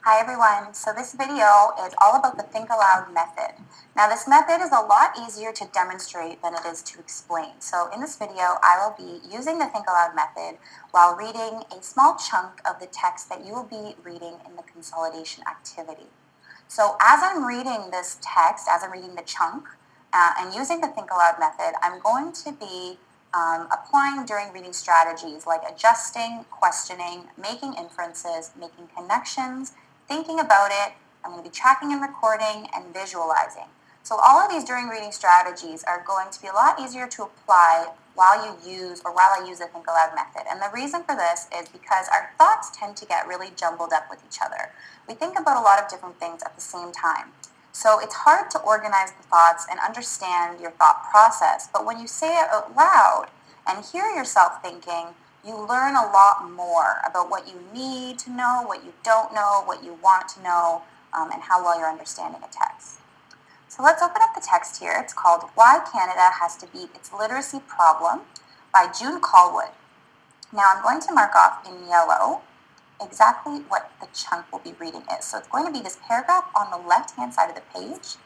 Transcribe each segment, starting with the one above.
Hi everyone, so this video is all about the Think Aloud method. Now this method is a lot easier to demonstrate than it is to explain. So in this video, I will be using the Think Aloud method while reading a small chunk of the text that you will be reading in the consolidation activity. So as I'm reading this text, as I'm reading the chunk, and using the Think Aloud method, I'm going to be applying during reading strategies like adjusting, questioning, making inferences, making connections, thinking about it. I'm going to be tracking and recording and visualizing. So all of these during reading strategies are going to be a lot easier to apply while I use the Think Aloud method. And the reason for this is because our thoughts tend to get really jumbled up with each other. We think about a lot of different things at the same time. So it's hard to organize the thoughts and understand your thought process, but when you say it out loud and hear yourself thinking, you learn a lot more about what you need to know, what you don't know, what you want to know, and how well you're understanding a text. So let's open up the text here. It's called Why Canada Has to Beat Its Literacy Problem by June Callwood. Now I'm going to mark off in yellow exactly what the chunk we'll be reading is. So it's going to be this paragraph on the left-hand side of the page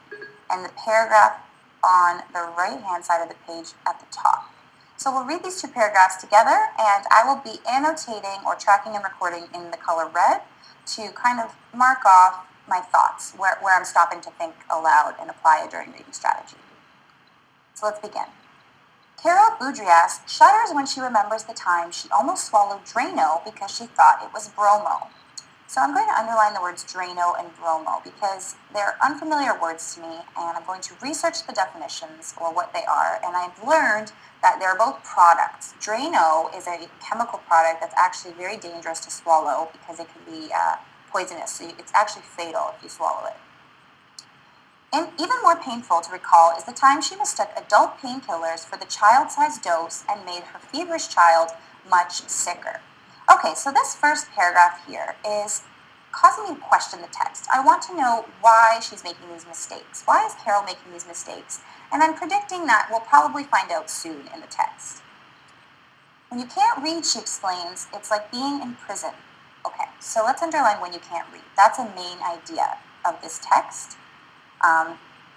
and the paragraph on the right-hand side of the page at the top. So we'll read these two paragraphs together, and I will be annotating or tracking and recording in the color red to kind of mark off my thoughts, where I'm stopping to think aloud and apply a during reading strategy. So let's begin. Carol Boudrias shudders when she remembers the time she almost swallowed Drano because she thought it was bromo. So I'm going to underline the words Drano and bromo because they're unfamiliar words to me, and I'm going to research the definitions or what they are, and I've learned that they're both products. Drano is a chemical product that's actually very dangerous to swallow because it can be poisonous, so it's actually fatal if you swallow it. And even more painful to recall is the time she mistook adult painkillers for the child-sized dose and made her feverish child much sicker. Okay, so this first paragraph here is causing me to question the text. I want to know why she's making these mistakes. Why is Carol making these mistakes? And I'm predicting that we'll probably find out soon in the text. When you can't read, she explains, it's like being in prison. Okay, so let's underline when you can't read. That's a main idea of this text.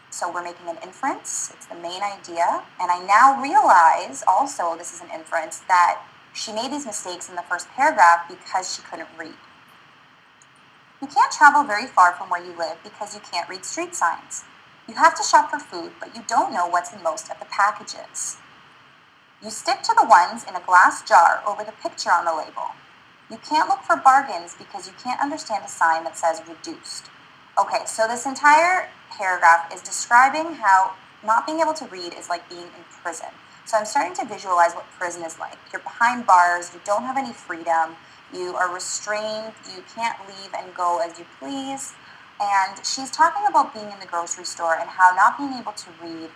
So we're making an inference, it's the main idea, and I now realize also, this is an inference, that she made these mistakes in the first paragraph because she couldn't read. You can't travel very far from where you live because you can't read street signs. You have to shop for food, but you don't know what's in most of the packages. You stick to the ones in a glass jar over the picture on the label. You can't look for bargains because you can't understand a sign that says reduced. Okay, so this entire paragraph is describing how not being able to read is like being in prison. So I'm starting to visualize what prison is like. You're behind bars, you don't have any freedom, you are restrained, you can't leave and go as you please. And she's talking about being in the grocery store and how not being able to read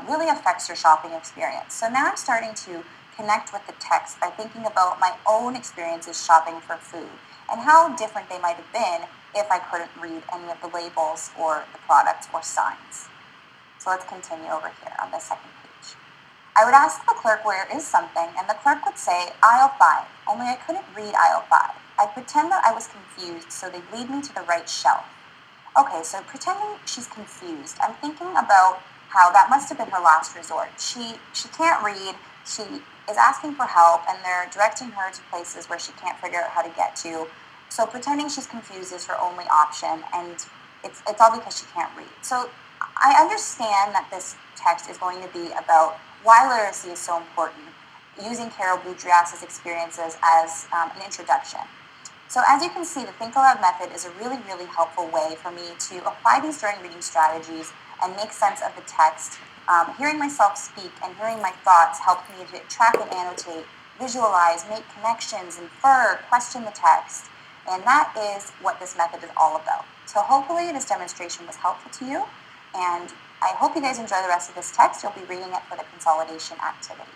really affects your shopping experience. So now I'm starting to connect with the text by thinking about my own experiences shopping for food and how different they might have been if I couldn't read any of the labels or the products or signs. So let's continue over here on the second page. I would ask the clerk where is something, and the clerk would say, aisle 5, only I couldn't read aisle 5. I'd pretend that I was confused, so they'd lead me to the right shelf. Okay, so pretending she's confused. I'm thinking about how that must have been her last resort. She can't read, she is asking for help, and they're directing her to places where she can't figure out how to get to. So pretending she's confused is her only option, and it's all because she can't read. So I understand that this text is going to be about why literacy is so important, using Carol Boudrias' experiences as an introduction. So as you can see, the Think Aloud method is a really, really helpful way for me to apply these during reading strategies and make sense of the text. Hearing myself speak and hearing my thoughts helped me to track and annotate, visualize, make connections, infer, question the text. And that is what this method is all about. So hopefully this demonstration was helpful to you, and I hope you guys enjoy the rest of this text. You'll be reading it for the consolidation activity.